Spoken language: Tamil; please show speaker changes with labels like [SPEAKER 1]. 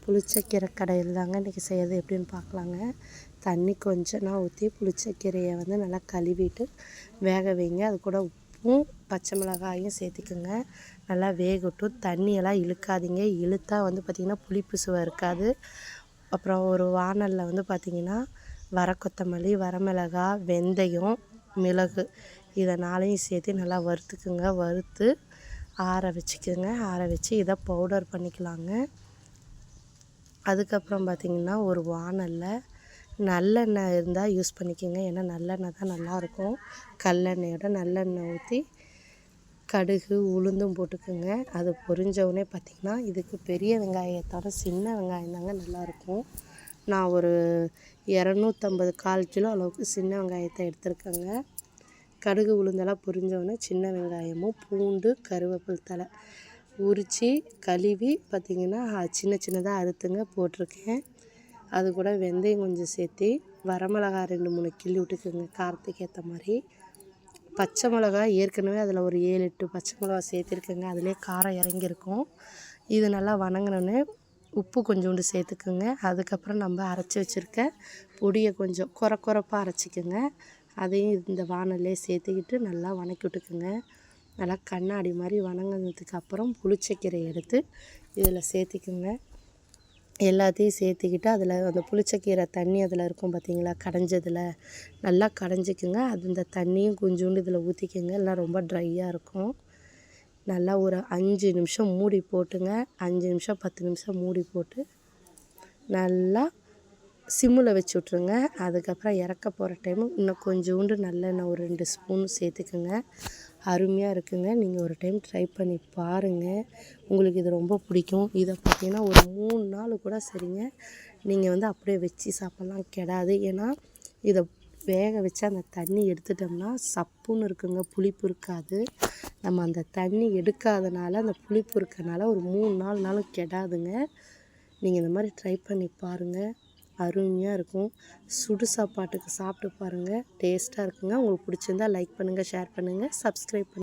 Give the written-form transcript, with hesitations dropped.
[SPEAKER 1] புளிச்சக்கீரை கடையில் தாங்க இன்றைக்கி செய்கிறது எப்படின்னு பார்க்கலாங்க. தண்ணி கொஞ்சம் ஊற்றி புளிச்சக்கீரையை வந்து நல்லா கழுவிட்டு வேக வைங்க. அது கூட உப்பும் பச்சை மிளகாயும் சேர்த்துக்குங்க. நல்லா வேகட்டும். தண்ணியெல்லாம் இழுக்காதீங்க. இழுத்தா வந்து பார்த்திங்கன்னா புளிப்பு சுவை இருக்காது. அப்புறம் ஒரு வாணலில் வந்து பார்த்திங்கன்னா கொத்தமல்லி, வரமிளகா, வெந்தயம், மிளகு இதை நாளையும் சேர்த்து நல்லா வறுத்துக்குங்க. வறுத்து ஆற வச்சுக்கோங்க. ஆற வச்சு இதை பவுடர் பண்ணிக்கலாங்க. அதுக்கப்புறம் பார்த்திங்கன்னா ஒரு வாணலில் நல்லெண்ணெய் இருந்தால் யூஸ் பண்ணிக்கோங்க. ஏன்னா நல்லெண்ணெய் தான் நல்லாயிருக்கும். கல்லெண்ணெயோட நல்லெண்ணெய் ஊற்றி கடுகு உளுந்தும் போட்டுக்குங்க. அது பொரிஞ்சவுடனே பார்த்திங்கன்னா இதுக்கு பெரிய வெங்காயத்தோட சின்ன வெங்காயம் தாங்க நல்லாயிருக்கும். நான் ஒரு 250 1/4 கிலோ அளவுக்கு சின்ன வெங்காயத்தை எடுத்துருக்கேங்க. கடுகு உளுந்தெல்லாம் பொரிஞ்சவுடனே சின்ன வெங்காயமும் பூண்டு கருவேப்பிலை தழை உரித்து கழுவி பார்த்திங்கன்னா சின்ன சின்னதாக அறுத்துங்க போட்டிருக்கேன். அது கூட வெந்தயம் கொஞ்சம் சேர்த்து வரமிளகா 2-3 கிள்ளி விட்டுக்குங்க காரத்துக்கு ஏற்ற மாதிரி. பச்சை மிளகா ஏற்கனவே அதில் ஒரு 7-8 பச்சை மிளகா சேர்த்துருக்குங்க. அதிலே காரம் இறங்கியிருக்கும். இது நல்லா வணங்கினோன்னே உப்பு கொஞ்சோண்டு சேர்த்துக்குங்க. அதுக்கப்புறம் நம்ம அரைச்சி வச்சுருக்க பொடியை கொஞ்சம் குறப்பாக அரைச்சிக்கோங்க. அதையும் இந்த வாணல்லே சேர்த்துக்கிட்டு நல்லா வணக்கி விட்டுக்குங்க. நல்லா கண்ணாடி மாதிரி வணங்கினதுக்கு அப்புறம் புளிச்சக்கீரையை எடுத்து இதில் சேர்த்திக்குங்க. எல்லாத்தையும் சேர்த்துக்கிட்டு அதில் அந்த புளிச்சக்கீரை தண்ணி அதில் இருக்கும் பார்த்திங்களா, கடைஞ்சதில் நல்லா கடைஞ்சிக்குங்க. அது இந்த தண்ணியும் கொஞ்சோண்டு இதில் ஊற்றிக்குங்க. எல்லாம் ரொம்ப ட்ரையாக இருக்கும். நல்லா ஒரு 5 நிமிஷம் மூடி போட்டுங்க. 5 நிமிஷம் 10 நிமிஷம் மூடி போட்டு நல்லா சிம்மில் வச்சு விட்ருங்க. அதுக்கப்புறம் இறக்க போகிற டைமு இன்னும் கொஞ்சோண்டு நல்லெண்ணெய் ஒரு 2 ஸ்பூன் சேர்த்துக்குங்க. அருமையாக இருக்குங்க. நீங்கள் ஒரு டைம் ட்ரை பண்ணி பாருங்கள். உங்களுக்கு இது ரொம்ப பிடிக்கும். இதை பார்த்திங்கன்னா ஒரு 3 நாள் கூட சரிங்க. நீங்கள் வந்து அப்படியே வச்சு சாப்பிட்லாம், கெடாது. ஏன்னா இதை வேக வச்சு அந்த தண்ணி எடுத்துட்டோம்னா சப்புன்னு இருக்குங்க, புளிப்பு இருக்காது. நம்ம அந்த தண்ணி எடுக்காதனால அந்த புளிப்பு இருக்கனால ஒரு 3-4 நாளும் கெடாதுங்க. நீங்கள் இந்த மாதிரி ட்ரை பண்ணி பாருங்கள். அருமையாக இருக்கும். சுடு சாப்பாட்டுக்கு சாப்பிட்டு பாருங்கள். டேஸ்ட்டாக இருக்குங்க. உங்களுக்கு பிடிச்சிருந்தா லைக் பண்ணுங்கள், ஷேர் பண்ணுங்கள், சப்ஸ்கிரைப் பண்ணுங்கள்.